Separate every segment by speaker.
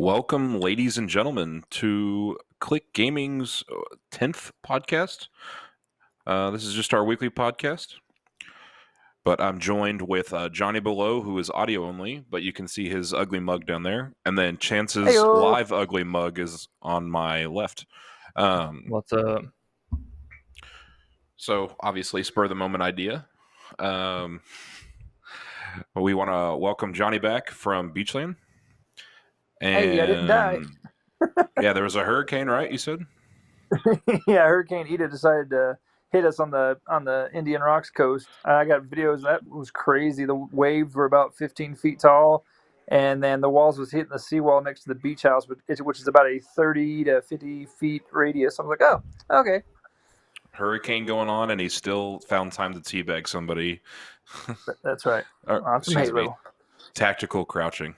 Speaker 1: Welcome, ladies and gentlemen, to Click Gaming's 10th podcast. This is just our weekly podcast, but I'm joined with Johnny below, who is audio only, but you can see his ugly mug down there. And then Chance's
Speaker 2: Heyo.
Speaker 1: live ugly mug is on my left.
Speaker 3: What's up?
Speaker 1: So, obviously, spur of the moment idea. We want to welcome Johnny back from Beachland. And,
Speaker 2: Hey, I didn't die.
Speaker 1: Yeah, there was a hurricane, right? You said?
Speaker 2: Yeah, Hurricane Ida decided to hit us on the Indian Rocks coast. I got videos. That was crazy. The waves were about 15 feet tall, and then the walls was hitting the seawall next to the beach house, which is about a 30 to 50 feet radius. I was like, oh, okay.
Speaker 1: Hurricane going on, and he still found time to teabag somebody.
Speaker 2: That's right. On some
Speaker 1: Excuse me.
Speaker 2: Halo.
Speaker 1: Tactical crouching.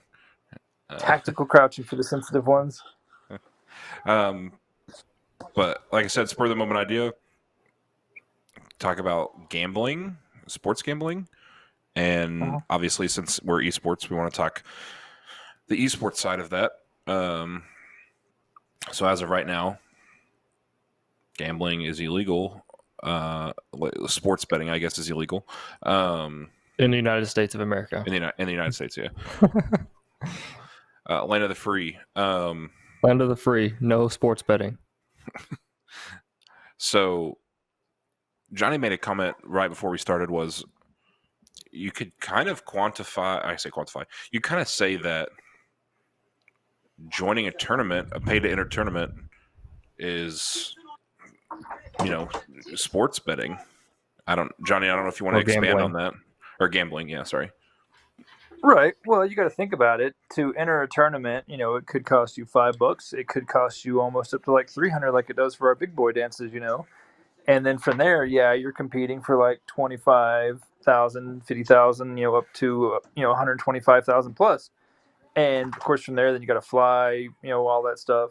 Speaker 2: Tactical crouching for the sensitive ones.
Speaker 1: But like I said, spur of the moment idea. Talk about gambling, sports gambling, and obviously, since we're esports, we want to talk the esports side of that. So as of right now, gambling is illegal. Sports betting, I guess, is illegal.
Speaker 3: In the United States of America.
Speaker 1: In the United States, yeah. Land of the free.
Speaker 3: Land of the free. No sports betting.
Speaker 1: So Johnny made a comment right before we started was you could kind of quantify, you kind of say that joining a tournament, a pay-to-enter tournament is, sports betting. Johnny, I don't know if you want to expand on that. Or gambling, yeah, sorry.
Speaker 2: Right. Well, you got to think about it. To enter a tournament, it could cost you $5. It could cost you almost up to like $300, like it does for our big boy dances, And then from there, yeah, you're competing for like 25,000, 50,000, up to 125,000 plus. And of course, from there, then you got to fly, all that stuff.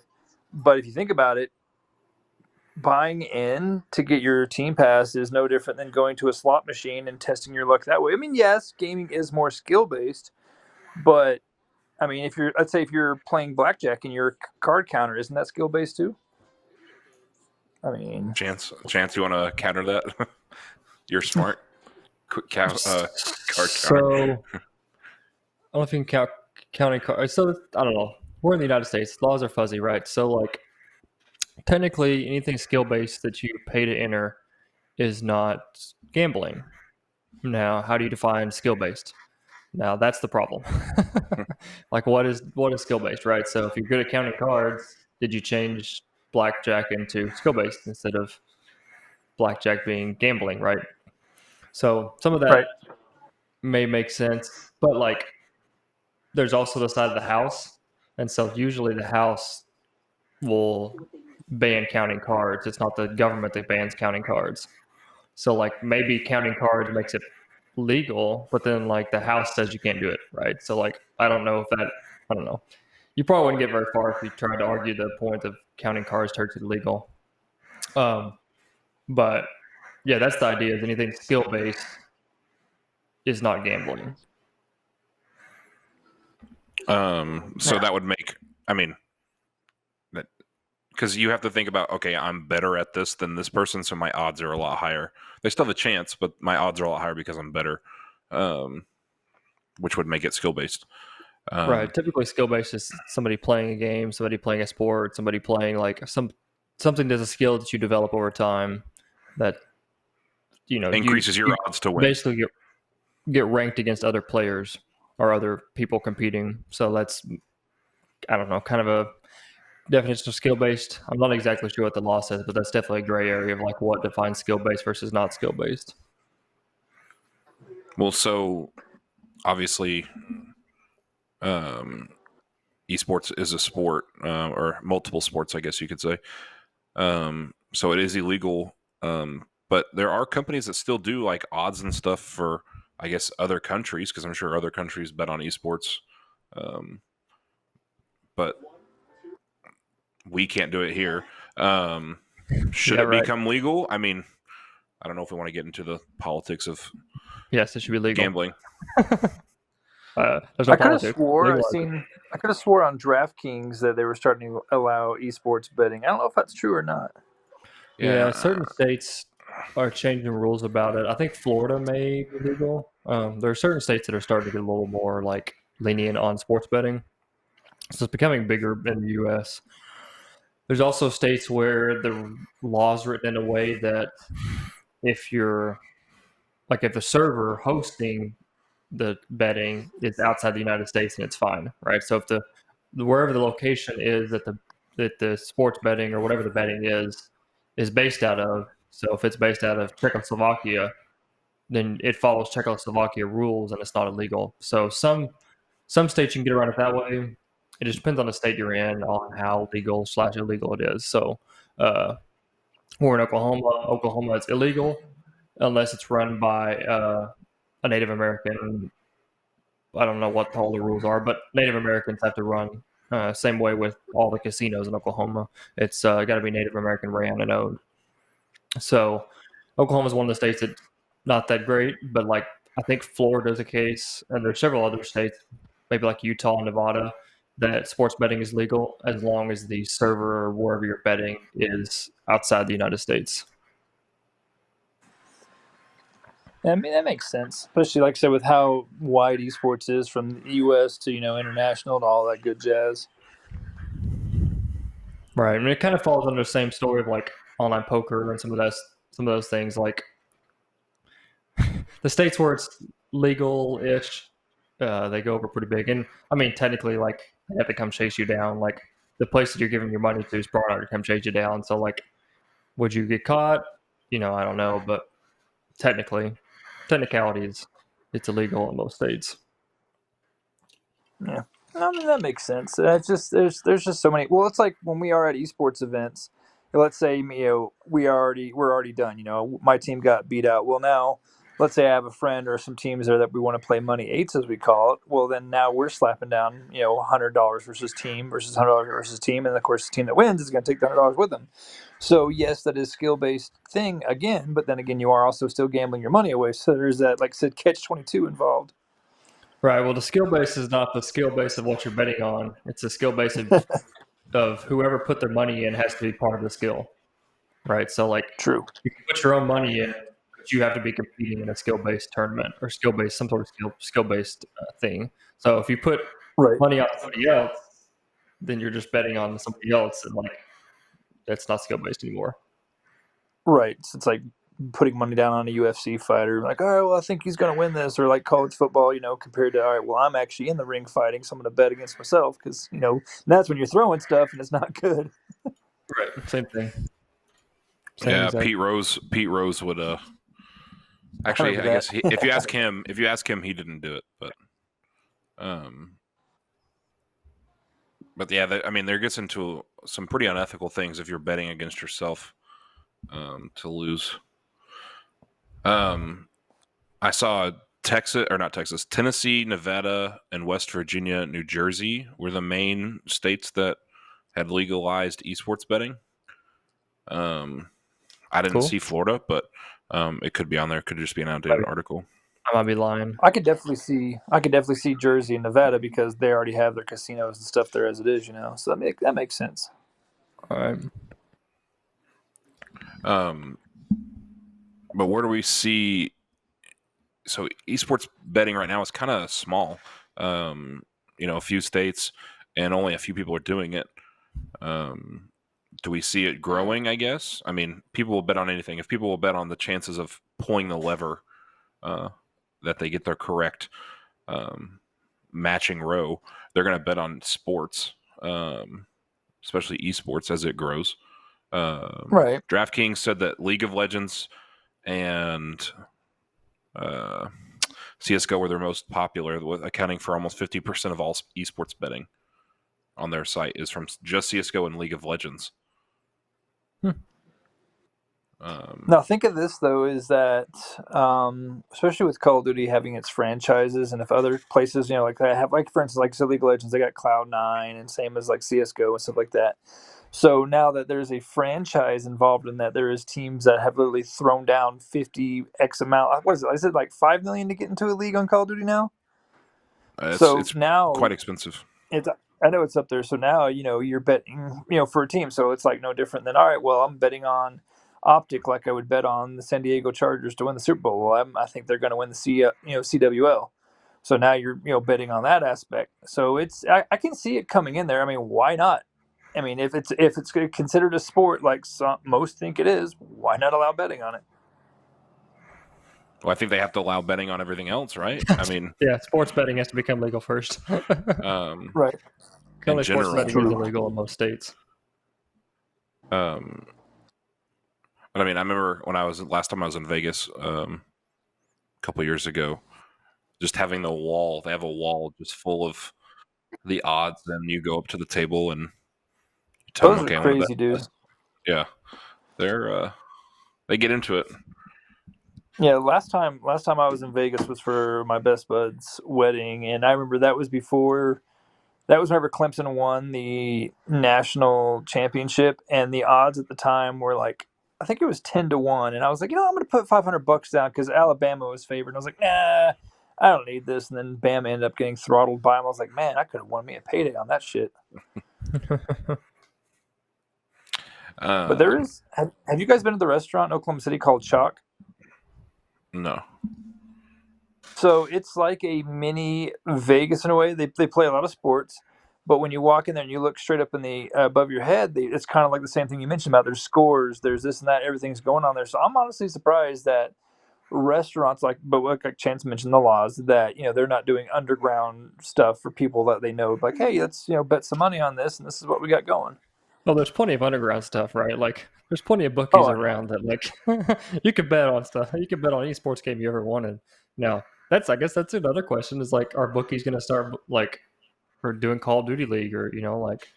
Speaker 2: But if you think about it, buying in to get your team pass is no different than going to a slot machine and testing your luck that way. I mean, yes, gaming is more skill based, but I mean, let's say if you're playing blackjack and your card counter, isn't that skill based too? I mean,
Speaker 1: Chance, you want to counter that? You're smart. Quick card counter.
Speaker 3: So I don't know if you can count counting cards. So I don't know. We're in the United States. Laws are fuzzy, right? So like, technically, anything skill-based that you pay to enter is not gambling. Now, how do you define skill-based? Now, that's the problem. Like, what is skill-based, right? So, if you're good at counting cards, did you change blackjack into skill-based instead of blackjack being gambling, right? So, some of that may make sense, but like, there's also the side of the house, and so usually the house will ban counting cards. It's not the government that bans counting cards. So like maybe counting cards makes it legal, but then like the house says you can't do it, right? So like I don't know. You probably wouldn't get very far if you tried to argue the point of counting cards turns it legal. But yeah, that's the idea. Is anything skill based is not gambling.
Speaker 1: So that would make, because you have to think about, okay, I'm better at this than this person, so my odds are a lot higher. They still have a chance, but my odds are a lot higher because I'm better, which would make it skill-based.
Speaker 3: Right. Typically, skill-based is somebody playing a game, somebody playing a sport, somebody playing like something that's a skill that you develop over time that,
Speaker 1: increases your odds to win.
Speaker 3: Basically, get ranked against other players or other people competing. So that's, I don't know, kind of a definition of skill-based. I'm not exactly sure what the law says, but that's definitely a gray area of like what defines skill-based versus not skill-based.
Speaker 1: Well, so obviously, esports is a sport, or multiple sports, I guess you could say. So it is illegal, but there are companies that still do like odds and stuff for, I guess, other countries, because I'm sure other countries bet on esports. But we can't do it here. Should it become legal? I mean, I don't know if we want to get into the politics of
Speaker 3: yes, it should be legal
Speaker 1: gambling.
Speaker 3: There's no
Speaker 2: I could have
Speaker 3: politics.
Speaker 2: swore
Speaker 3: Legalize it.
Speaker 2: I could have swore on DraftKings that they were starting to allow esports betting. I don't know if that's true or not.
Speaker 3: Yeah,
Speaker 1: Yeah.
Speaker 3: certain states are changing rules about it. I think Florida may be legal. There are certain states that are starting to get a little more like lenient on sports betting. So it's becoming bigger in the U.S. There's also states where the law's written in a way that if you're like if the server hosting the betting is outside the United States, and it's fine, right? So if the wherever the location is that the sports betting or whatever the betting is based out of. So if it's based out of Czechoslovakia, then it follows Czechoslovakia rules and it's not illegal. So some states you can get around it that way. It just depends on the state you're in on how legal slash illegal it is. So uh, we're in Oklahoma. Oklahoma is illegal unless it's run by a Native American. I don't know what all the rules are, but Native Americans have to run. Same way with all the casinos in Oklahoma. It's got to be Native American ran and owned. So Oklahoma is one of the states that's not that great, but like I think Florida is a case, and there's several other states, maybe like Utah and Nevada, that sports betting is legal as long as the server or wherever you're betting is outside the United States.
Speaker 2: I mean, that makes sense, especially like I said, with how wide esports is from the U.S. to international and all that good jazz.
Speaker 3: Right. I mean, it kind of falls under the same story of like online poker and some of those things. Like the states where it's legal-ish, they go over pretty big. And I mean, technically, like they have to come chase you down. Like the place that you're giving your money to is probably not to come chase you down. So like, would you get caught? I don't know, but technicalities, it's illegal in most states.
Speaker 2: Yeah, I mean that makes sense. It's just there's just so many. Well, it's like when we are at esports events. Let's say we're already done. My team got beat out. Well, now let's say I have a friend or some teams there that we want to play money eights as we call it. Well, then now we're slapping down $100 versus $100 versus team, and of course the team that wins is going to take the $100 with them. So yes, that is skill based thing again, but then again you are also still gambling your money away. So there's that, like I said, catch-22 involved.
Speaker 3: Right. Well, the skill base is not the skill base of what you're betting on. It's the skill base of whoever put their money in has to be part of the skill. Right. So like
Speaker 2: True.
Speaker 3: you can put your own money in, but you have to be competing in a skill based tournament or some sort of skill based thing. So if you put
Speaker 2: Right.
Speaker 3: money on somebody else, then you're just betting on somebody else, and like that's not skill based anymore.
Speaker 2: Right. So it's like putting money down on a UFC fighter. Like, all right, well, I think he's going to win this. Or like college football, compared to, all right, well, I'm actually in the ring fighting, so I'm going to bet against myself because, that's when you're throwing stuff and it's not good.
Speaker 3: Right. Same thing.
Speaker 1: Yeah, Pete Rose would actually I guess if you ask him he didn't do it, but yeah, I mean there gets into some pretty unethical things if you're betting against yourself to lose. I saw Tennessee, Nevada, and West Virginia, New Jersey were the main states that had legalized esports betting. I didn't see Florida, but it could be on there. It could just be an outdated article.
Speaker 3: I might be lying.
Speaker 2: I could definitely see Jersey and Nevada because they already have their casinos and stuff there as it is, So that makes sense.
Speaker 3: All right.
Speaker 1: But where do we see? So esports betting right now is kind of small. A few states and only a few people are doing it. Do we see it growing, I guess? I mean, people will bet on anything. If people will bet on the chances of pulling the lever that they get their correct matching row, they're going to bet on sports, especially esports as it grows.
Speaker 2: Right.
Speaker 1: DraftKings said that League of Legends and CSGO were their most popular, accounting for almost 50% of all esports betting on their site is from just CSGO and League of Legends.
Speaker 2: Now, think of this, though, is that especially with Call of Duty having its franchises, and if other places, like that have, like, for instance, like so League of Legends, they got Cloud9, and same as like CSGO and stuff like that. So now that there's a franchise involved in that, there is teams that have literally thrown down 50 X amount. What is it? Is it like $5 million to get into a league on Call of Duty now?
Speaker 1: It's
Speaker 2: now
Speaker 1: quite expensive.
Speaker 2: I know it's up there. So now, you're betting, for a team. So it's like no different than, all right, well, I'm betting on Optic like I would bet on the San Diego Chargers to win the Super Bowl. Well, I think they're going to win the CWL. So now you're, betting on that aspect. So I can see it coming in there. I mean, why not? I mean, if it's considered a sport like most think it is, why not allow betting on it?
Speaker 1: Well, I think they have to allow betting on everything else, right? I mean,
Speaker 3: yeah, sports betting has to become legal first.
Speaker 2: Right.
Speaker 3: Currently, sports
Speaker 1: general.
Speaker 3: betting is illegal in most states.
Speaker 1: But I mean, I remember when last time I was in Vegas, a couple years ago, just having the wall. They have a wall just full of the odds, and you go up to the table and you tell
Speaker 2: Those
Speaker 1: them,
Speaker 2: are
Speaker 1: okay, I want to
Speaker 2: crazy,
Speaker 1: bet
Speaker 2: dude.
Speaker 1: this. Yeah, they get into it.
Speaker 2: Yeah, last time I was in Vegas was for my best bud's wedding, and I remember that was whenever Clemson won the national championship, and the odds at the time were like, I think it was 10-1, and I was like, I'm going to put $500 down because Alabama was favored, and I was like, nah, I don't need this, and then Bama ended up getting throttled by him. I was like, man, I could have won me a payday on that shit. But there is. Have you guys been to the restaurant in Oklahoma City called Chalk?
Speaker 1: No.
Speaker 2: So it's like a mini Vegas in a way. They play a lot of sports, but when you walk in there and you look straight up in the above your head, it's kind of like the same thing you mentioned about there's scores, there's this and that, everything's going on there. So I'm honestly surprised that restaurants like Chance mentioned the laws that they're not doing underground stuff for people that they know. Like, hey, let's bet some money on this, and this is what we got going.
Speaker 3: Well, there's plenty of underground stuff, right? Like, there's plenty of bookies
Speaker 2: I know.
Speaker 3: around that, like, you could bet on stuff. You could bet on any sports game you ever wanted. Now, I guess that's another question is, like, are bookies going to start, like, for doing Call of Duty League or, like,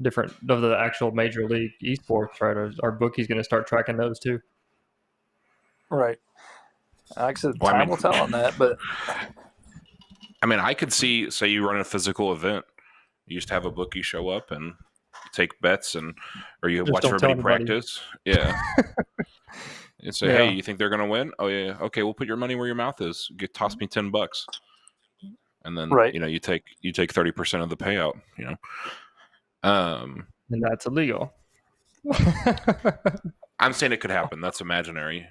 Speaker 3: different of the actual major league esports, right? Or are bookies going to start tracking those too?
Speaker 2: Right. Like I said, time will tell on that, but
Speaker 1: I mean, I could say you run a physical event. You used to have a bookie show up and take bets, or you watch everybody practice. Yeah. And say, hey, you think they're going to win? Oh, yeah. Okay, we'll put your money where your mouth is. Toss me $10. And then, you take 30% of the payout,
Speaker 3: And that's illegal.
Speaker 1: I'm saying it could happen. That's imaginary.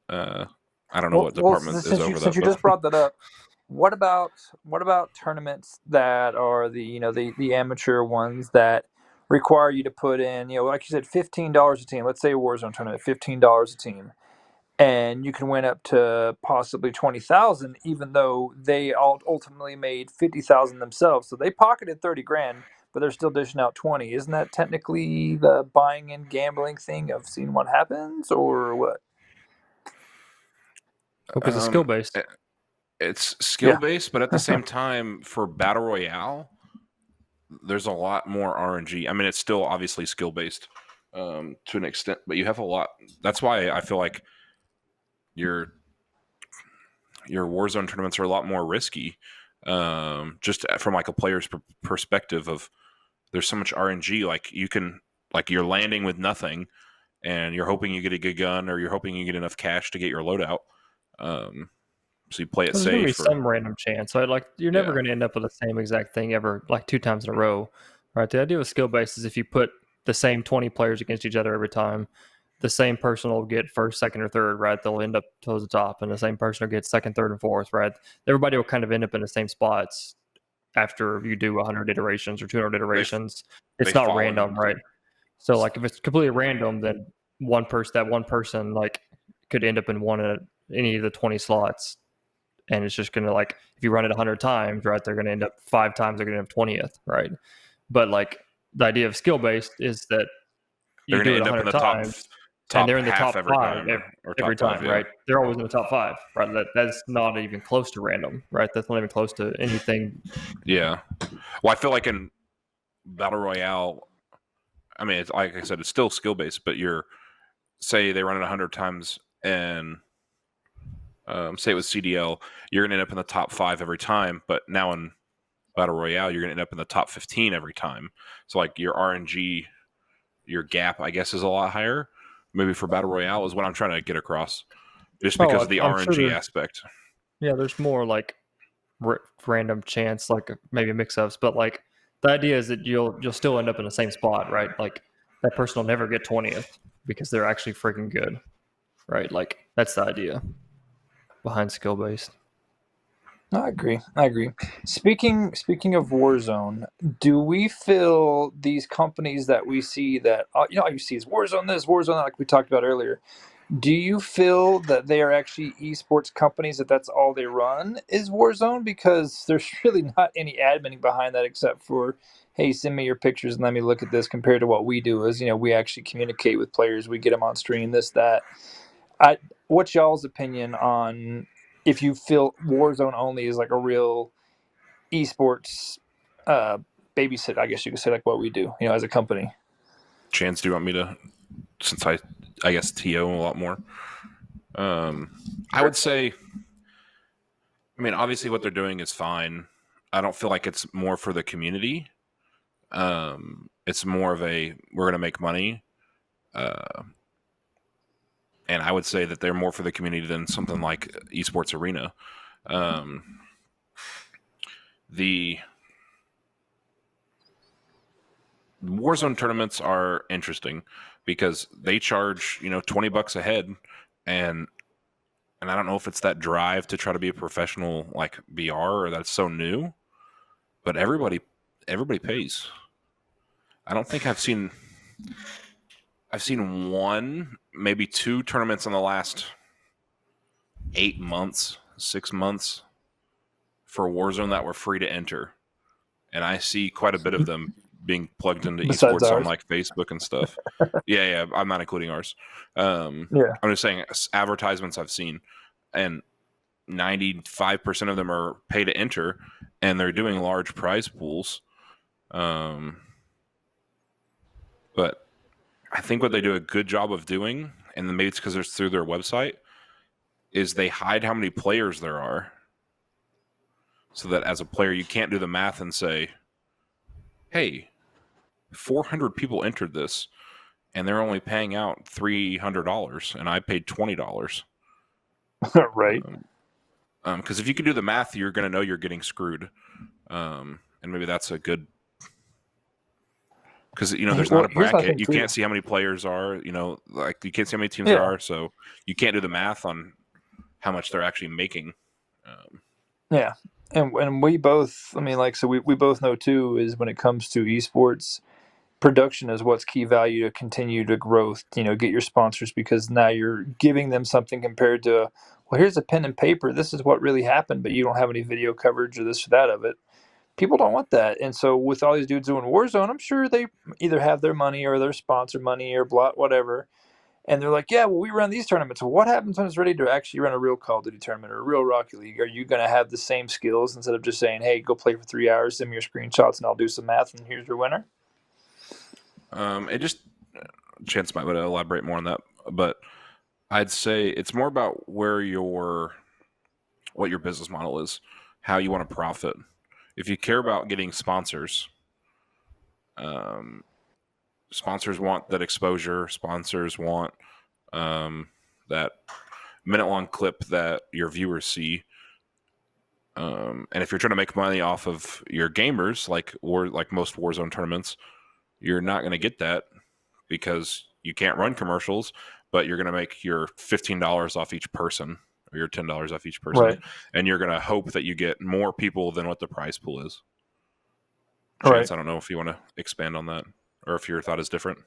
Speaker 1: I don't know what department is over that.
Speaker 2: Since you just brought that up, what about tournaments that are the amateur ones that require you to put in, like you said, $15 a team. Let's say a Warzone tournament, $15 a team, and you can win up to possibly 20,000, even though they ultimately made 50,000 themselves. So they pocketed 30 grand, but they're still dishing out 20. Isn't that technically the buying and gambling thing of seeing what happens, or what?
Speaker 3: Because it's skill based.
Speaker 1: It's skill based, but at the same time, for Battle Royale, there's a lot more RNG. I mean, it's still obviously skill based to an extent, but you have a lot. That's why I feel like your Warzone tournaments are a lot more risky. Just from like a player's perspective of there's so much RNG. Like you're landing with nothing, and you're hoping you get a good gun, or you're hoping you get enough cash to get your loadout. So you play it safe.
Speaker 3: There's going to be some random chance. So you're never going to end up with the same exact thing ever, like 2 times in a row, right? The idea with skill based is if you put the same 20 players against each other every time, the same person will get first, second, or third, right? They'll end up towards the top, and the same person will get second, third, and fourth, right? Everybody will kind of end up in the same spots after you do 100 iterations or 200 iterations. It's not random, right? So like if it's completely random, then one person like could end up in any of the 20 slots. And it's just going to if you run it 100 times, right, they're going to end up 5 times, they're going to end up 20th, right? But the idea of skill based is that you do it 100 times, and they're in the top 5 every time, right? They're always in the top 5, right? That's not even close to random, right? That's not even close to anything.
Speaker 1: Yeah. Well, I feel like in Battle Royale, I mean, it's, like I said, it's still skill based, but say they run it 100 times and say it was CDL, you're going to end up in the top 5 every time. But now in Battle Royale, you're going to end up in the top 15 every time. So your RNG, your gap, I guess, is a lot higher. Maybe for Battle Royale is what I'm trying to get across, just because of the RNG aspect.
Speaker 3: Yeah, there's more random chance, like maybe mix-ups, but like the idea is that you'll still end up in the same spot, right? Like that person will never get 20th because they're actually freaking good, right? Like that's the idea behind skill-based.
Speaker 2: I agree. Speaking of Warzone, do we feel these companies that we see that you see is Warzone this, Warzone that, like we talked about earlier? Do you feel that they are actually esports companies, that's all they run is Warzone? Because there's really not any adminning behind that except for, hey, send me your pictures and let me look at this, compared to what we do is, we actually communicate with players, we get them on stream, this, that. What's y'all's opinion on if you feel Warzone only is like a real esports babysit, I guess you could say, like what we do, as a company?
Speaker 1: Chance, do you want me to, since I guess TO a lot more? I would say, I mean, obviously what they're doing is fine. I don't feel like it's more for the community. It's more of we're going to make money. And I would say that they're more for the community than something like Esports Arena. The Warzone tournaments are interesting because they charge, $20 a head, and I don't know if it's that drive to try to be a professional like BR or that's so new, but everybody pays. I don't think I've seen one, maybe two tournaments in the last 8 months, 6 months for Warzone that were free to enter. And I see quite a bit of them being plugged into
Speaker 2: Besides
Speaker 1: esports
Speaker 2: ours.
Speaker 1: on like Facebook and stuff. Yeah, I'm not including ours.
Speaker 2: Yeah.
Speaker 1: I'm just saying advertisements I've seen, and 95% of them are pay to enter, and they're doing large prize pools. But I think what they do a good job of doing, and maybe it's because it's through their website, is they hide how many players there are, so that as a player you can't do the math and say, hey, 400 people entered this and they're only paying out $300 and I paid $20.
Speaker 2: Right.
Speaker 1: Because if you can do the math, you're going to know you're getting screwed. And maybe that's a good, because there's not a bracket. You can't see how many players are, like you can't see how many teams there are, so you can't do the math on how much they're actually making.
Speaker 2: Yeah. And we both, we both know too, is when it comes to esports, production is what's key value to continue to growth, get your sponsors, because now you're giving them something compared to, well, here's a pen and paper, this is what really happened, but you don't have any video coverage or this or that of it. People don't want that. And so with all these dudes doing Warzone, I'm sure they either have their money or their sponsor money or whatever. And they're like, yeah, well, we run these tournaments. Well, what happens when it's ready to actually run a real Call of Duty tournament or a real Rocket League? Are you going to have the same skills instead of just saying, hey, go play for 3 hours, send me your screenshots, and I'll do some math, and here's your winner?
Speaker 1: It just, Chance might want to elaborate more on that, but I'd say it's more about what your business model is, how you want to profit. If you care about getting sponsors, sponsors want that exposure. Sponsors want that minute-long clip that your viewers see. And if you're trying to make money off of your gamers, like most Warzone tournaments, you're not going to get that because you can't run commercials, but you're going to make your $15 off each person or your $10 off each person.
Speaker 2: Right.
Speaker 1: And you're going to hope that you get more people than what the prize pool is. Chance, right. I don't know if you want to expand on that or if your thought is different.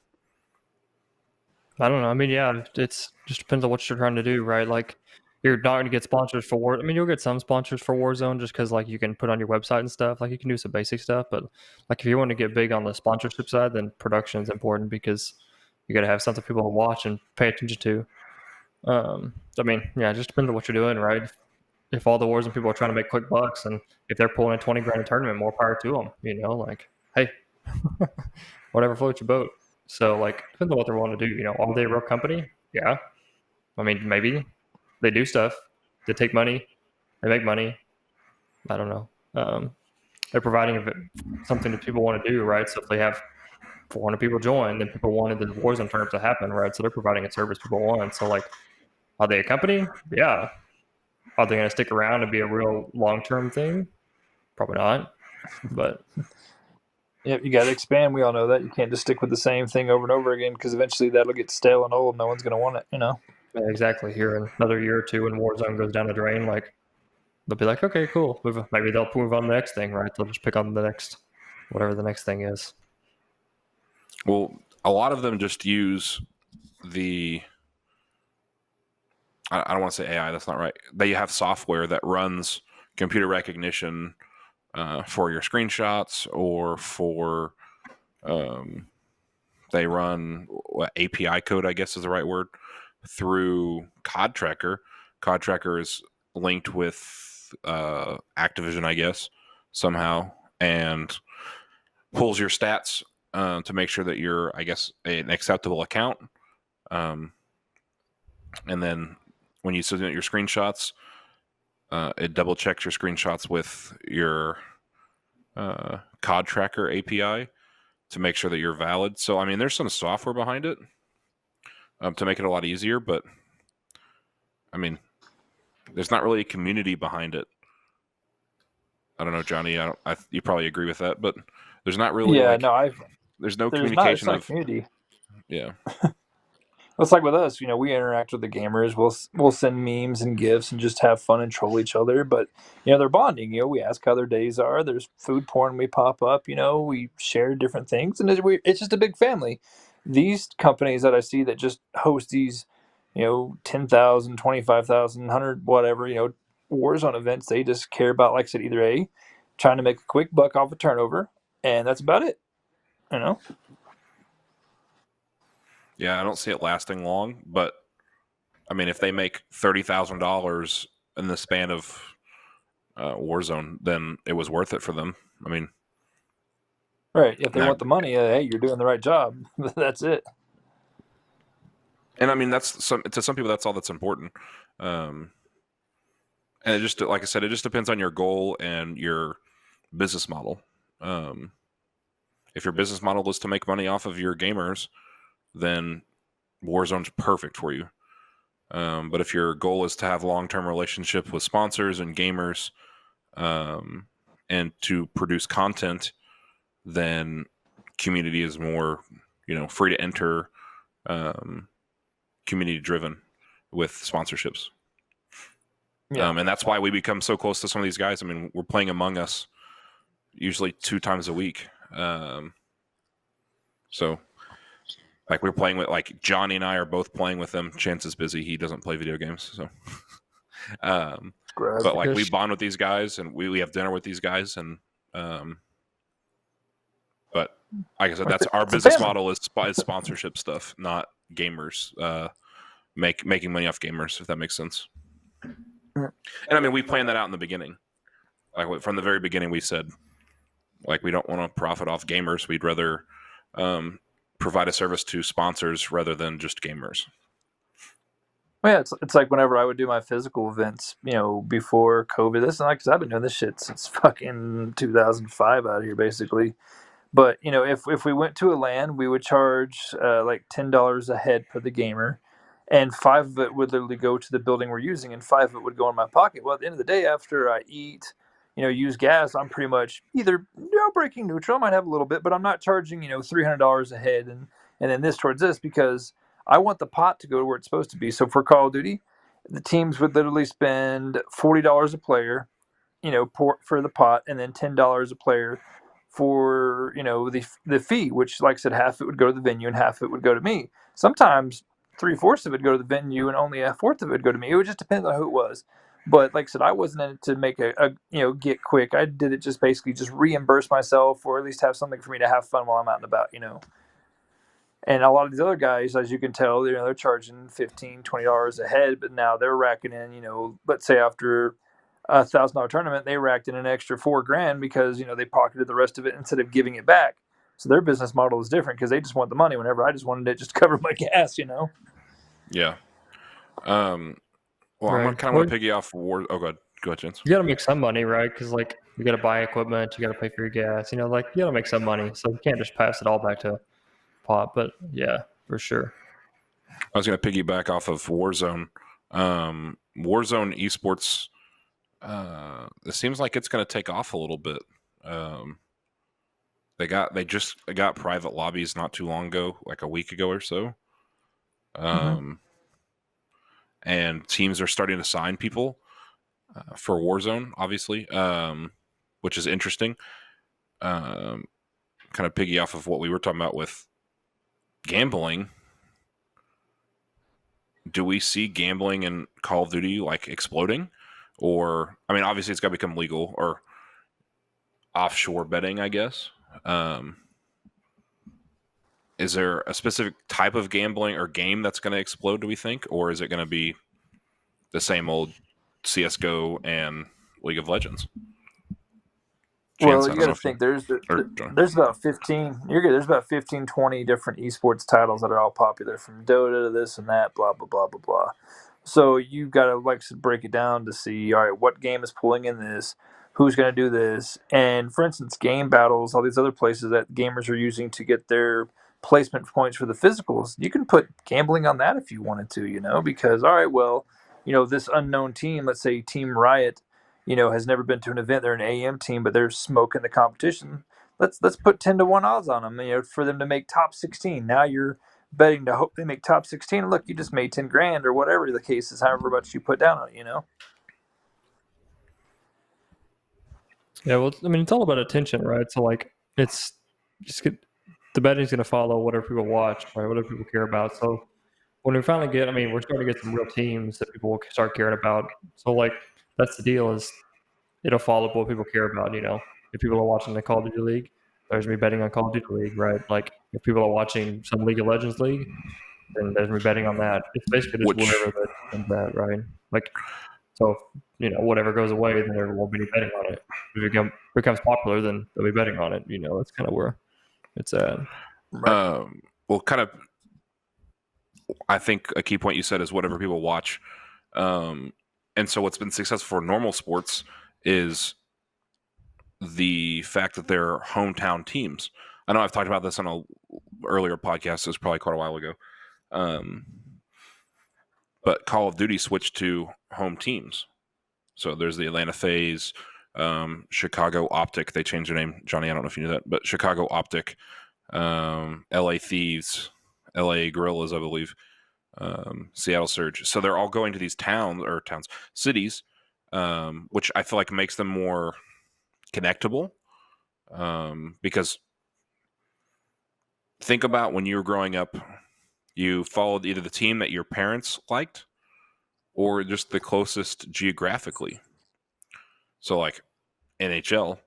Speaker 3: I don't know. I mean, yeah, it's just depends on what you're trying to do, right? Like, you're not going to get sponsors for War. I mean, you'll get some sponsors for Warzone just because, like, you can put on your website and stuff. Like, you can do some basic stuff. But, like, if you want to get big on the sponsorship side, then production is important because you got to have something people watch and pay attention to. I mean, yeah, it just depends on what you're doing, right? If all the Warzone people are trying to make quick bucks and if they're pulling in 20 grand a tournament, more power to them, like, hey, whatever floats your boat. So, like, depends on what they want to do. Are they a real company? Yeah. I mean, maybe they do stuff. They take money. They make money. I don't know. They're providing something that people want to do, right? So if they have 400 people join, then people wanted the Warzone tournament to happen, right? So they're providing a service people want. So, like, are they a company? Yeah. are they going to stick around and be a real long-term thing? Probably not. But
Speaker 2: Yep, you got to expand. We all know that. You can't just stick with the same thing over and over again because eventually that'll get stale and old. No one's going to want it,
Speaker 3: yeah, exactly. Here in another year or two, when Warzone goes down the drain, like they'll be like, okay, cool. Maybe they'll move on to the next thing, right? They'll just pick on the next, whatever the next thing is.
Speaker 1: Well, a lot of them just use the. I don't want to say AI. That's not right. They have software that runs computer recognition for your screenshots, or for they run API code, I guess is the right word, through COD Tracker. COD Tracker is linked with Activision, I guess, somehow, and pulls your stats to make sure that you're, I guess, an acceptable account. And then when you submit your screenshots, it double checks your screenshots with your COD Tracker API to make sure that you're valid. So, I mean, there's some software behind it to make it a lot easier, but I mean, there's not really a community behind it. I don't know, Johnny. You probably agree with that, but there's not really.
Speaker 2: Yeah,
Speaker 1: there's no
Speaker 2: there's
Speaker 1: communication
Speaker 2: not a
Speaker 1: of.
Speaker 2: community.
Speaker 1: Yeah.
Speaker 2: It's like with us, we interact with the gamers. We'll send memes and gifs and just have fun and troll each other. But they're bonding. We ask how their days are. There's food porn. We pop up. We share different things, and it's just a big family. These companies that I see that just host these, 10,000, 25,000, 100, whatever, Warzone events. They just care about, like I said, either trying to make a quick buck off a turnover, and that's about it.
Speaker 1: Yeah, I don't see it lasting long, but I mean, if they make $30,000 in the span of Warzone, then it was worth it for them. I mean,
Speaker 2: right? If they want the money, hey, you're doing the right job. That's it.
Speaker 1: And I mean, to some people, that's all that's important. And it just, like I said, it just depends on your goal and your business model. If your business model is to make money off of your gamers, then Warzone's perfect for you. But if your goal is to have long-term relationship with sponsors and gamers, and to produce content, then community is more, free to enter, community-driven with sponsorships. Yeah. And that's why we become so close to some of these guys. I mean, we're playing Among Us usually 2 times a week. So, like, we're playing with, like, Johnny and I are both playing with them. Chance is busy. He doesn't play video games. So, but, like, we bond with these guys, and we have dinner with these guys. And, but, like I said, that's our business model is sponsorship stuff, not gamers, making money off gamers, if that makes sense. And, I mean, we planned that out in the beginning. Like, from the very beginning, we said, like, we don't want to profit off gamers. We'd rather provide a service to sponsors rather than just gamers.
Speaker 2: Well, yeah, it's like whenever I would do my physical events, before COVID. This is like, because I've been doing this shit since fucking 2005 out here, basically. But if we went to a LAN, we would charge like $10 a head per the gamer, and 5 of it would literally go to the building we're using, and 5 of it would go in my pocket. Well, at the end of the day, after I eat, use gas, I'm pretty much either breaking neutral. I might have a little bit, but I'm not charging $300 a head and then this towards this, because I want the pot to go to where it's supposed to be. So for Call of Duty, the teams would literally spend $40 a player, for the pot, and then $10 a player for the fee, which, like I said, half it would go to the venue and half it would go to me. Sometimes 3/4 of it would go to the venue and only 1/4 of it would go to me. It would just depend on who it was. But like I said, I wasn't in it to make a get quick. I did it just basically just reimburse myself, or at least have something for me to have fun while I'm out and about. And a lot of these other guys, as you can tell, they're charging $15, $20 a head, but now they're racking in, let's say after a $1,000 tournament, they racked in an extra $4,000 because, they pocketed the rest of it instead of giving it back. So their business model is different because they just want the money, whenever I just wanted it just to cover my gas,
Speaker 1: Yeah. Well, right. I'm kind of want to piggy off War. Oh, go ahead, Chance.
Speaker 3: You got to make some money, right? Because, like, you got to buy equipment, you got to pay for your gas, like, you got to make some money. So you can't just pass it all back to pot. But yeah, for sure.
Speaker 1: I was going to piggyback off of Warzone. Warzone esports, it seems like it's going to take off a little bit. They just got private lobbies not too long ago, like a week ago or so. And teams are starting to sign people for Warzone, obviously, which is interesting. Kind of piggy off of what we were talking about with gambling. Do we see gambling in Call of Duty like exploding? Or, I mean, obviously it's got to become legal, or offshore betting, I guess. Is there a specific type of gambling or game that's going to explode, do we think? Or is it going to be the same old CSGO and League of Legends?
Speaker 2: Well, you got to think there's about 15. You're good. There's about 15, 20 different esports titles that are all popular, from Dota to this and that, blah blah blah blah blah. So you got to like break it down to see, all right, what game is pulling in this, who's going to do this, and for instance, game battles, all these other places that gamers are using to get their placement points for the physicals. You can put gambling on that if you wanted to, because all right, well, this unknown team, let's say Team Riot, has never been to an event. They're an AM team, but they're smoking the competition. Let's put 10-1 odds on them, for them to make top 16. Now you're betting to hope they make top 16. Look, you just made 10 grand or whatever the case is, however much you put down on it,
Speaker 3: Yeah, well, I mean, it's all about attention, right? So, like, it's just the betting's going to follow whatever people watch, right? Whatever people care about. So, when we finally we're starting to get some real teams that people will start caring about. So, like, that's the deal, is it'll follow what people care about, If people are watching the Call of Duty League, there's me betting on Call of Duty League, right? Like, if people are watching some League of Legends League, then there's me betting on that. It's basically just whatever that comes at, right? Like, so, whatever goes away, then there won't be any betting on it. If it becomes popular, then they'll be betting on it. That's kind of where it's at.
Speaker 1: Right. Well, kind of, I think a key point you said is whatever people watch. And so what's been successful for normal sports is the fact that they're hometown teams. I know I've talked about this on a earlier podcast. It was probably quite a while ago. But Call of Duty switched to home teams. So there's the Atlanta FaZe, Chicago Optic. They changed their name. Johnny, I don't know if you knew that, but Chicago Optic, LA Thieves, LA Gorillas, I believe, Seattle Surge. So they're all going to these cities, which I feel like makes them more connectable. Because think about when you were growing up, you followed either the team that your parents liked or just the closest geographically. So like NHL,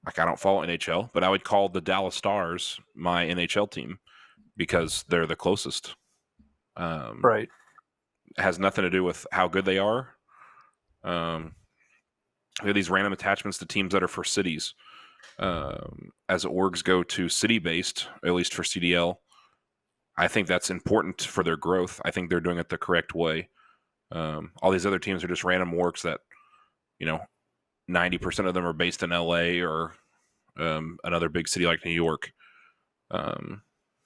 Speaker 1: like I don't follow NHL, but I would call the Dallas Stars my NHL team because they're the closest.
Speaker 2: Right.
Speaker 1: It has nothing to do with how good they are. We have these random attachments to teams that are for cities. As orgs go to city-based, at least for CDL, I think that's important for their growth. I think they're doing it the correct way. All these other teams are just random orgs that, 90% of them are based in LA or another big city like New York.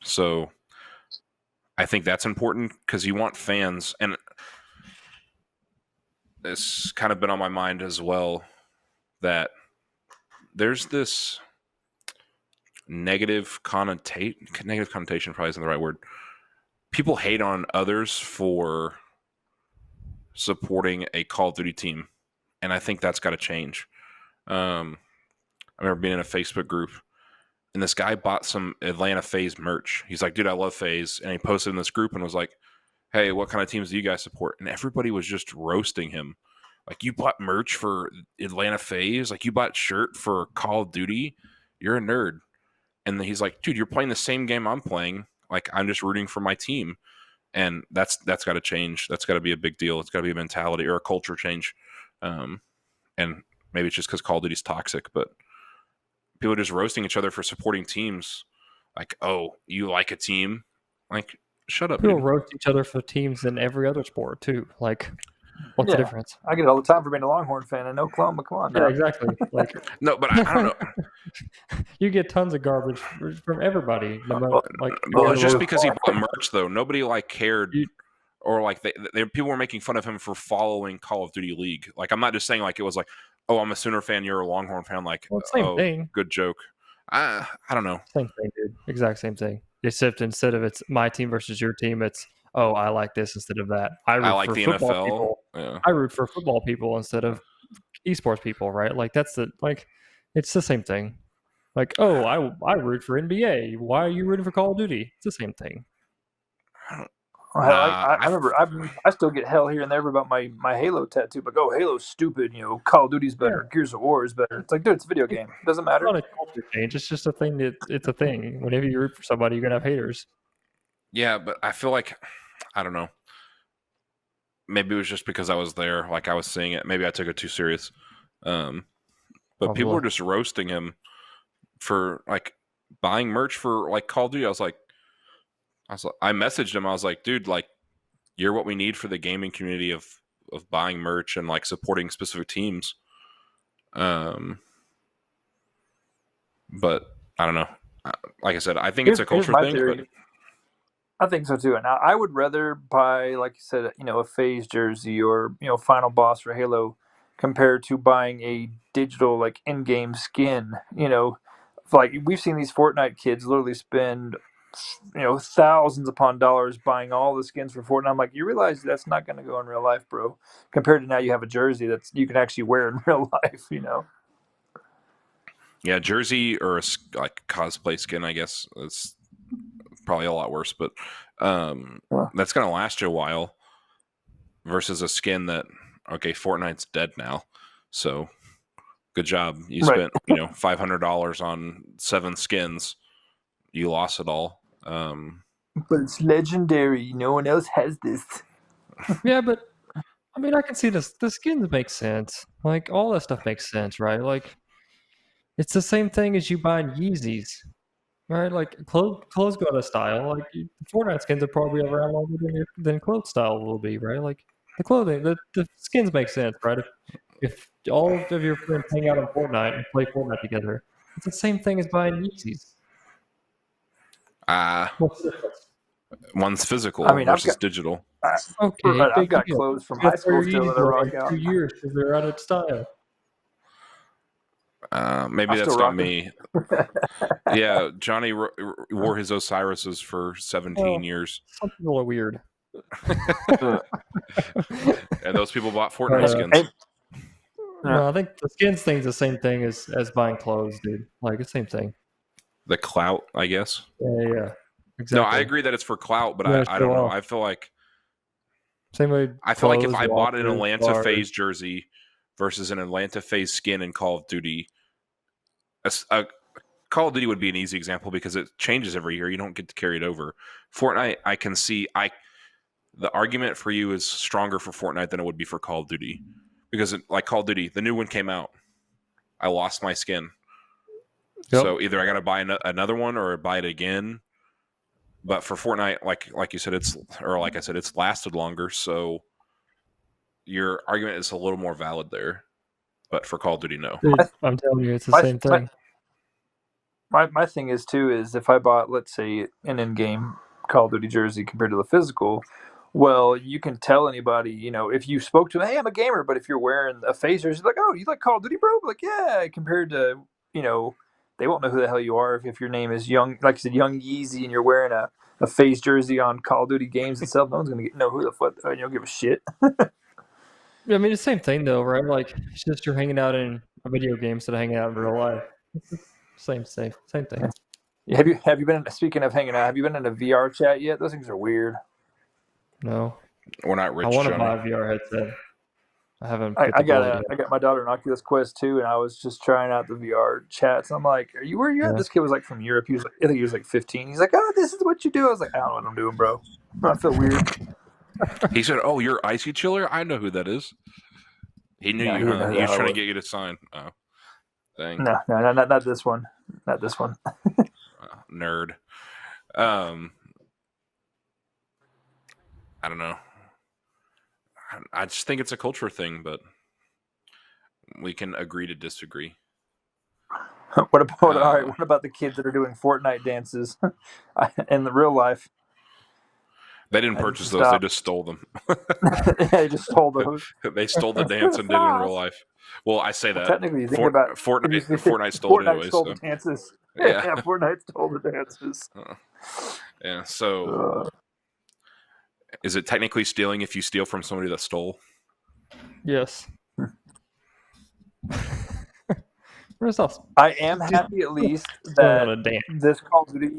Speaker 1: So I think that's important because you want fans, and it's kind of been on my mind as well, that there's this negative connotation probably isn't the right word. People hate on others for supporting a Call of Duty team, and I think that's got to change. I remember being in a Facebook group, and this guy bought some Atlanta FaZe merch. He's like, dude, I love FaZe. And he posted in this group and was like, hey, what kind of teams do you guys support? And everybody was just roasting him. Like, you bought merch for Atlanta FaZe? Like, you bought shirt for Call of Duty? You're a nerd. And then he's like, dude, you're playing the same game I'm playing. Like, I'm just rooting for my team. And that's got to change. That's got to be a big deal. It's got to be a mentality or a culture change. And maybe it's just because Call of Duty's toxic, but people are just roasting each other for supporting teams. Like, oh, you like a team? Like, shut up.
Speaker 3: People roast each other for teams in every other sport, too. Like, what's the difference?
Speaker 2: I get it all the time for being a Longhorn fan in Oklahoma. Come on,
Speaker 3: yeah, exactly. Like,
Speaker 1: no, but I don't know.
Speaker 3: You get tons of garbage from everybody.
Speaker 1: Well, it's just because he bought merch, though. Nobody cared or like people were making fun of him for following Call of Duty League. Like, I'm not just saying like it was like, oh, I'm a Sooner fan, you're a Longhorn fan. Like,
Speaker 3: Well, same
Speaker 1: oh,
Speaker 3: thing.
Speaker 1: good joke. I don't know.
Speaker 3: Same thing, dude. Exact same thing. Except instead of it's my team versus your team, it's I like this instead of that. I root
Speaker 1: like
Speaker 3: for
Speaker 1: the
Speaker 3: football
Speaker 1: NFL.
Speaker 3: people.
Speaker 1: Yeah.
Speaker 3: I root for football people instead of esports people, right? Like it's the same thing. Like, I root for NBA. Why are you rooting for Call of Duty? It's the same thing.
Speaker 2: I remember I still get hell here and there about my Halo tattoo, but Halo's stupid, Call of Duty's better, Gears of War is better. It's like, dude, it's a video game. It doesn't matter.
Speaker 3: It's not a culture change. It's just a thing it's a thing. Whenever you root for somebody, you're gonna have haters.
Speaker 1: Yeah, but I feel like, I don't know. Maybe it was just because I was there, like I was seeing it. Maybe I took it too serious. But people were just roasting him for like buying merch for like Call of Duty. I messaged him. I was like, dude, like, you're what we need for the gaming community of buying merch and like supporting specific teams. But I don't know. Like I said, I think it's a culture thing. But
Speaker 2: I think so too. And I would rather buy, like you said, a FaZe jersey or Final Boss for Halo compared to buying a digital like in-game skin. Like we've seen these Fortnite kids literally spend thousands upon dollars buying all the skins for Fortnite. I'm like, you realize that's not going to go in real life, bro. Compared to now, you have a jersey that's you can actually wear in real life.
Speaker 1: Yeah, jersey or like cosplay skin, I guess it's probably a lot worse, but that's going to last you a while versus a skin that, okay, Fortnite's dead now. So good job. You spent, $500 on 7 skins. You lost it all.
Speaker 2: But it's legendary. No one else has this.
Speaker 3: Yeah, but I mean, I can see this. The skins make sense. Like all that stuff makes sense, right? Like it's the same thing as you buying Yeezys, right? Like clothes go out of style. Like Fortnite skins are probably around longer than clothes style will be, right? Like the clothing, the skins make sense, right? If all of your friends hang out on Fortnite and play Fortnite together, it's the same thing as buying Yeezys. What's the difference?
Speaker 1: One's physical versus digital.
Speaker 3: Okay,
Speaker 2: I've got clothes from high school still that I rock out.
Speaker 3: 2 years because they're out of style.
Speaker 1: Maybe that's not me. Yeah, Johnny wore his Osiris's for 17 years.
Speaker 3: Some people are weird.
Speaker 1: And those people bought Fortnite skins.
Speaker 3: No, I think the skins thing's the same thing as buying clothes, dude. Like, the same thing.
Speaker 1: The clout, I guess.
Speaker 3: Yeah. Exactly.
Speaker 1: No, I agree that it's for clout, but I don't know. I feel like
Speaker 3: same way.
Speaker 1: I feel like if I bought an Atlanta FaZe jersey versus an Atlanta FaZe skin in Call of Duty, Call of Duty would be an easy example because it changes every year. You don't get to carry it over. Fortnite, I can see. The argument for you is stronger for Fortnite than it would be for Call of Duty because, like Call of Duty, the new one came out. I lost my skin, so either I got to buy another one or buy it again. But for Fortnite, like you said, like I said, it's lasted longer. So your argument is a little more valid there. But for Call of Duty, no.
Speaker 3: Dude, I'm telling you, it's the same thing.
Speaker 2: My thing is too is if I bought, let's say, an in-game Call of Duty jersey compared to the physical, well, you can tell anybody, if you spoke to them, hey, I'm a gamer, but if you're wearing a FaZe jersey, like, oh, you like Call of Duty, bro? Like, yeah, compared to, they won't know who the hell you are if your name is Young, like I said, Young Yeezy, and you're wearing a FaZe jersey on Call of Duty games itself. No one's gonna know who the fuck. You don't give a shit.
Speaker 3: I mean, it's the same thing though, right? Like, it's just you're hanging out in a video game instead of hanging out in real life. Same thing.
Speaker 2: Have you been? Speaking of hanging out, have you been in a VR chat yet? Those things are weird.
Speaker 3: No,
Speaker 1: we're not rich.
Speaker 3: I want to buy a VR headset. I haven't.
Speaker 2: I got my daughter an Oculus Quest 2, and I was just trying out the VR chats. I'm like, "Are you where you at?" This kid was like from Europe. I think he was like 15. He's like, "Oh, this is what you do." I was like, "I don't know what I'm doing, bro. I feel weird."
Speaker 1: He said, "Oh, you're Icy Chiller. I know who that is." He knew you. He was trying to get you to sign. Oh, dang.
Speaker 2: No, not this one. Not this one.
Speaker 1: Nerd. I don't know. I just think it's a culture thing, but we can agree to disagree.
Speaker 2: What about the kids that are doing Fortnite dances in the real life?
Speaker 1: They didn't
Speaker 2: I need
Speaker 1: purchase
Speaker 2: to
Speaker 1: those; they
Speaker 2: stop.
Speaker 1: just stole them.
Speaker 2: They just stole those.
Speaker 1: They stole the dance and did it in real life. Well, I say that
Speaker 2: Technically, you think about
Speaker 1: Fortnite stole it
Speaker 2: Fortnite
Speaker 1: anyway.
Speaker 2: stole
Speaker 1: So
Speaker 2: the dances.
Speaker 1: yeah,
Speaker 2: Yeah, Fortnite stole the dances.
Speaker 1: yeah. So is it technically stealing if you steal from somebody that stole?
Speaker 3: Yes. Where's else?
Speaker 2: I am happy at least
Speaker 3: Going on
Speaker 2: that
Speaker 3: a dance.
Speaker 2: this Call of Duty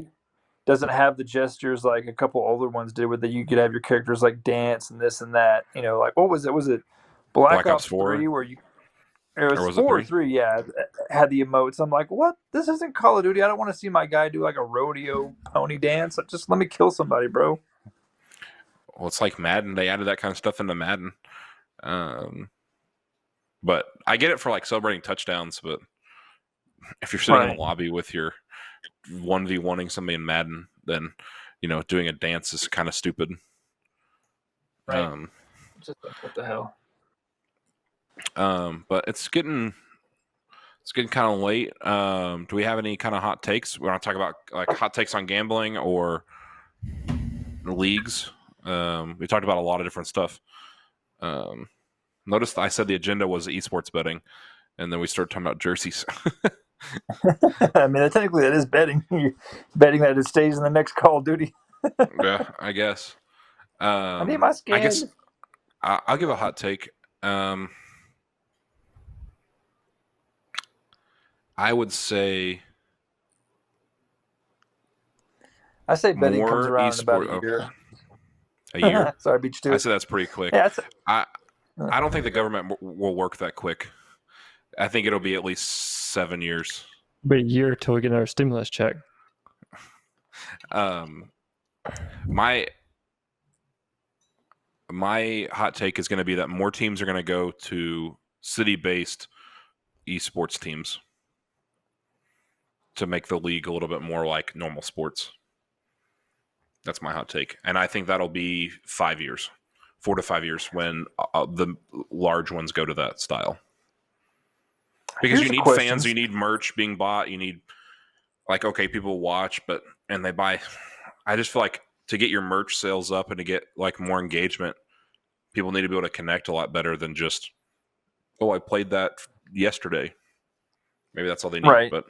Speaker 2: doesn't have the gestures like a couple older ones did, where that you could have your characters like dance and this and that. You know, like what was it? Was it Black Ops
Speaker 1: 4?
Speaker 2: 3 where you? It was
Speaker 1: Or was it
Speaker 2: 4 or
Speaker 1: 3?
Speaker 2: 3, yeah. Had the emotes. I'm like, what? This isn't Call of Duty. I don't want to see my guy do like a rodeo pony dance. Just let me kill somebody, bro.
Speaker 1: Well, it's like Madden. They added that kind of stuff into Madden. But I get it for like celebrating touchdowns. But if you're sitting in a lobby with your 1v1ing somebody in Madden, then doing a dance is kind of stupid.
Speaker 2: Right. Just like, what the hell?
Speaker 1: But it's getting kind of late. Do we have any kind of hot takes? We want to talk about like hot takes on gambling or leagues. We talked about a lot of different stuff. Notice I said the agenda was esports betting, and then we started talking about jerseys.
Speaker 2: I mean, technically that is betting. You're betting that it stays in the next Call of Duty.
Speaker 1: Yeah, I guess.
Speaker 2: I need my skins.
Speaker 1: I guess I'll give a hot take. I would say
Speaker 2: betting
Speaker 1: more
Speaker 2: comes around in about a year.
Speaker 1: A year?
Speaker 2: Sorry, I beat you to
Speaker 1: I
Speaker 2: it.
Speaker 1: said that's pretty quick.
Speaker 2: Yeah,
Speaker 1: I don't think the government will work that quick. I think it'll be at least 7 years.
Speaker 3: Be a year till we get our stimulus check.
Speaker 1: My hot take is going to be that more teams are going to go to city-based esports teams to make the league a little bit more like normal sports. That's my hot take. And I think that'll be 5 years, 4 to 5 years when the large ones go to that style. Because you need fans, you need merch being bought, you need people watch, and they buy. I just feel like to get your merch sales up and to get like more engagement, people need to be able to connect a lot better than just, I played that yesterday. Maybe that's all they need.
Speaker 2: Right.
Speaker 1: But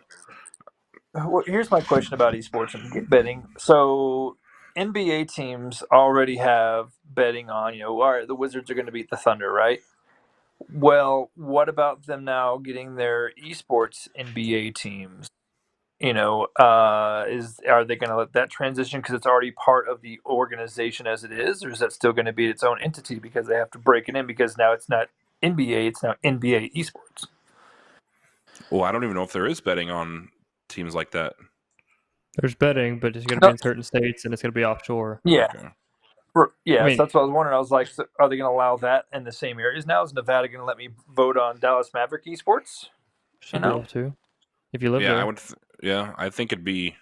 Speaker 2: well, here's my question about esports and betting. So NBA teams already have betting on, all right, the Wizards are going to beat the Thunder, right? Well, what about them now getting their esports NBA teams? Are they going to let that transition because it's already part of the organization as it is, or is that still going to be its own entity because they have to break it in because now it's not NBA, it's now NBA esports?
Speaker 1: Well, I don't even know if there is betting on teams like that.
Speaker 3: There's betting, but it's going to be in certain states and it's going to be offshore.
Speaker 2: Yeah.
Speaker 1: Okay.
Speaker 2: Yeah, so that's what I was wondering. I was like, so are they going to allow that in the same areas now? Is Nevada going to let me vote on Dallas Maverick esports?
Speaker 3: Should be able to, if you live there.
Speaker 1: I would. I think it'd be.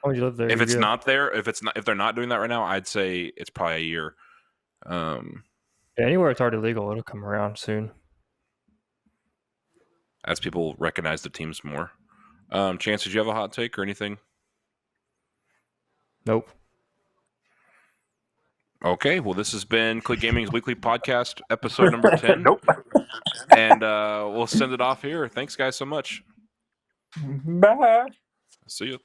Speaker 3: Oh, you live there.
Speaker 1: If it's not there, if they're not doing that right now, I'd say it's probably a year.
Speaker 3: Anywhere it's already legal, it'll come around soon.
Speaker 1: As people recognize the teams more. Chance, did you have a hot take or anything?
Speaker 3: Nope.
Speaker 1: Okay, well, this has been Click Gaming's weekly podcast, episode number 10.
Speaker 2: Nope.
Speaker 1: And we'll send it off here. Thanks, guys, so much.
Speaker 2: Bye.
Speaker 1: See you.